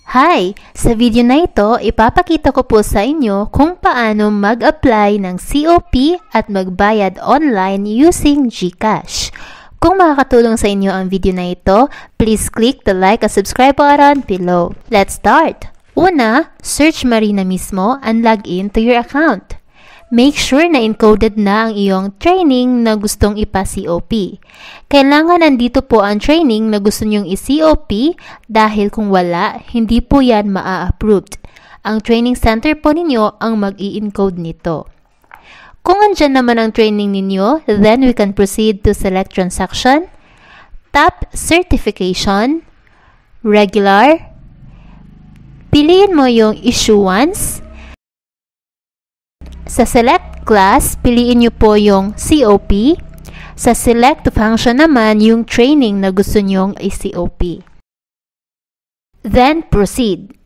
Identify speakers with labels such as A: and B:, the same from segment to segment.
A: Hi! Sa video na ito, ipapakita ko po sa inyo kung paano mag-apply ng COP at magbayad online using GCash. Kung makakatulong sa inyo ang video na ito, please click the like and subscribe button below. Let's start! Una, search Marina mismo and log in to your account. Make sure na encoded na ang iyong training na gustong ipa-COP. Kailangan nandito po ang training na gusto nyong i-COP dahil kung wala, hindi po yan maa-approved. Ang training center po ninyo ang mag-i-encode nito. Kung andyan naman ang training ninyo, then we can proceed to select transaction, tap certification, regular, piliin mo yung issuance. Sa select class, piliin nyo po yung COP. Sa select function naman, yung training na gusto nyong i-COP. Then, proceed.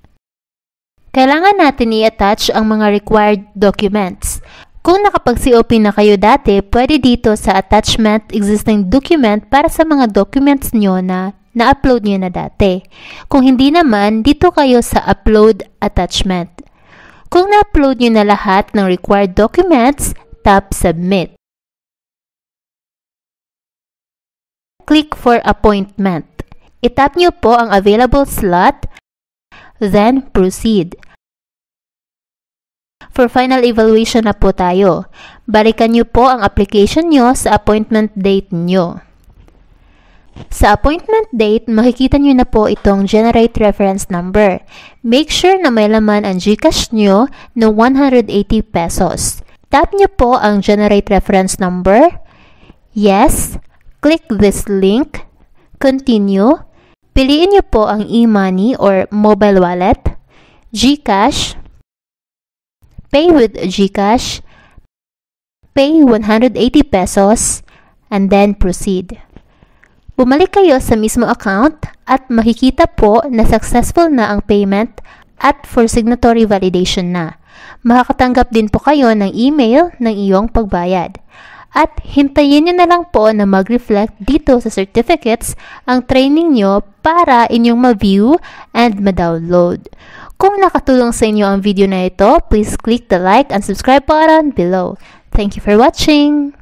A: Kailangan natin i-attach ang mga required documents. Kung nakapag-COP na kayo dati, pwede dito sa attachment existing document para sa mga documents nyo na na-upload nyo na dati. Kung hindi naman, dito kayo sa upload attachment. Kung na-upload nyo na lahat ng required documents, tap Submit. Click for Appointment. I-tap nyo po ang available slot, then Proceed. For final evaluation na po tayo. Balikan nyo po ang application nyo sa appointment date nyo. Sa appointment date, makikita nyo na po itong Generate Reference Number. Make sure na may laman ang GCash nyo na 180 pesos. Tap nyo po ang Generate Reference Number. Yes. Click this link. Continue. Piliin nyo po ang e-money or mobile wallet, GCash, Pay with GCash, Pay 180 pesos, and then Proceed. Bumalik kayo sa mismo account at makikita po na successful na ang payment at for signatory validation na. Makakatanggap din po kayo ng email ng iyong pagbayad. At hintayin nyo na lang po na mag-reflect dito sa certificates ang training nyo para inyong ma-view and ma-download. Kung nakatulong sa inyo ang video na ito, please click the like and subscribe button below. Thank you for watching!